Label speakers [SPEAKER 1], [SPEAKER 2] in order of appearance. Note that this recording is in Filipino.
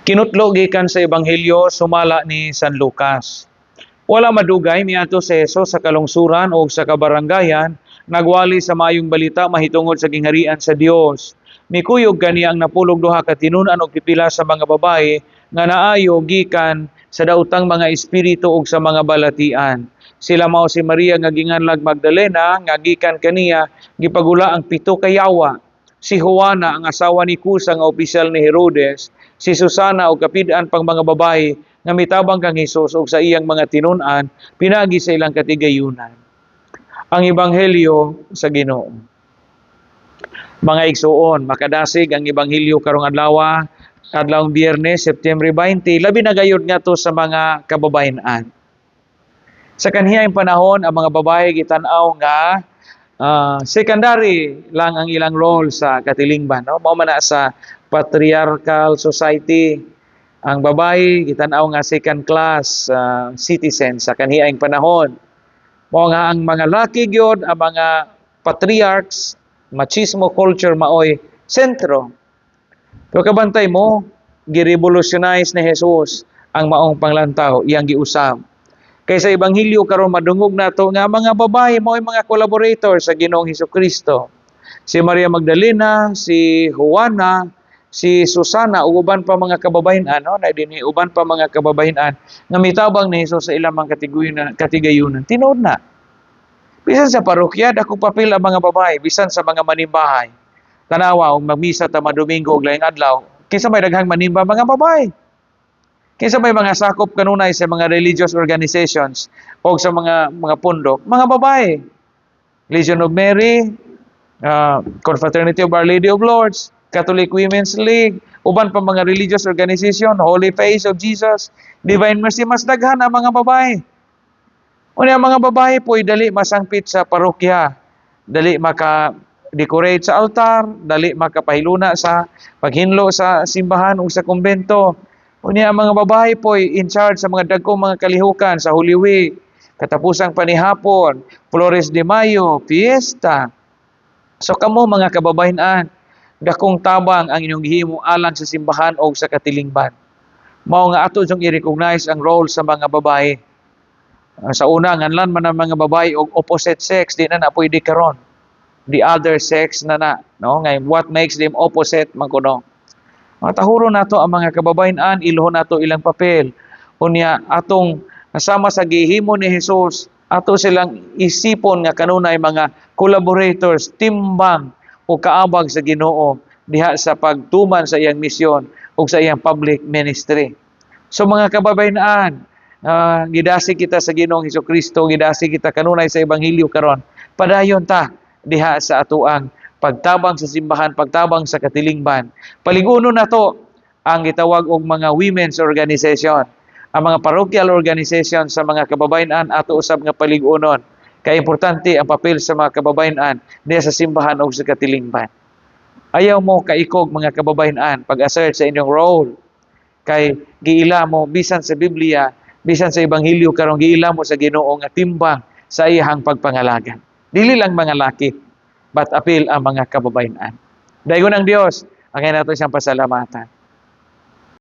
[SPEAKER 1] Kinutlo gikan sa Ebanghelyo sumala ni San Lucas. Wala madugay miadto si Hesus sa kalungsuran o sa kabaranggayan, nagwali sa maayong balita mahitungod sa gingharian sa Dios. Mikuyog kani ang napulog duha ka tinun-an og pipila sa mga babaye nga naayo gikan sa daotang mga espiritu ug sa mga balatian. Sila mao si Maria nga ginganlag Magdalena nga gikan kaniya gipagula ang 7 ka yawa. Si Juana ang asawa ni Kusa nga opisyal ni Herodes, si Susana o kapidaan pang mga babae nga mitabang kang Hesus o sa iyang mga tinun-an, pinagi sa ilang katigayunan. Ang Ebanghelyo sa Ginoo. Mga igsuon, makadasig ang Ebanghelyo karong adlawng Biyernes, September 20, labi na gayud ngadto sa mga kababayen-an. Sa kanhiyang panahon, ang mga babae gitan-aw nga secondary lang ang ilang role sa katilingban, no? Mao man na sa patriarchal society. Ang babae gitan-aw nga second class citizen sa kanhiyang panahon. Mao nga ang mga laki gyud, ang mga patriarchs, machismo culture maoy sentro. Pero kabantay mo, girevolutionize ni Jesus ang maong panglantaw, iyang giusab. Kaysa Ebanghelyo karon madungog nato nga mga babae mao mga collaborator sa Ginoong Hesukristo. Si Maria Magdalena, si Juana, si Susana ug uban pa mga kababayen-an, no? Na dinhi uban pa mga kababayen-an nga mitabang ni Hesus sa ilang mga katigayunan. Tinuod na. Bisan sa parokya dako papel ang mga babae, bisan sa mga manimbahay. Tanawa og magmisa ta Domingo ug laing adlaw, kinsa may daghang manimba mga babae. Kinsa may mga sakop kanunay sa mga religious organizations o sa mga pundok, mga babae. Legion of Mary, Confraternity of Our Lady of Lourdes, Catholic Women's League, uban pa mga religious organization, Holy Face of Jesus, Divine Mercy, mas daghan ang mga babae. Unya mga babae po'y dali masangpit sa parokya, dali maka-decorate sa altar, dali makapahiluna sa paghinlo sa simbahan o sa kumbento. Unya ang mga babae po'y in charge sa mga dagkong mga kalihukan sa Holy Week, katapusang panihapon, Flores de Mayo, fiesta. So kamo mga kababayen-an, dakong tabang ang inyong gihimo alang sa simbahan o sa katilingban. Mao nga ato jung i-recognize ang role sa mga babae. Sa una, nganlan man ang mga babae og opposite sex, di na pwede karon. The other sex na, no? Ngay what makes them opposite man kuno. Matahuro nato ang mga kababayen-an, iluhon nato ilang papel. Unya atong nasama sa gihimo ni Hesus, ato silang isipon nga kanunay mga collaborators, timbang o kaabag sa Ginoo diha sa pagtuman sa iyang misyon o sa iyang public ministry. So mga kababayen-an, gidasi kita sa Ginoong Hesukristo, gidasi kita kanunay sa Ebanghelyo karon. Padayon ta diha sa atuang pagtabang sa simbahan, pagtabang sa katilingban. Paligunon na to ang gitawag og mga women's organization, ang mga parochial organization sa mga kababayen-an ato usab nga paligunon. Kay importante ang papel sa mga kababayen-an diha sa simbahan o sa katilingban. Ayaw mo kaikog mga kababayen-an pag-assert sa inyong role. Kay giila mo bisan sa Biblia, bisan sa Ebanghelyo karon giila mo sa Ginoo nga timbang sa iyang pagpangalagan. Dili lang mga laki, but apil ang mga kababayen-an. Dayon ang Dios, ang nato siyang pasalamatan.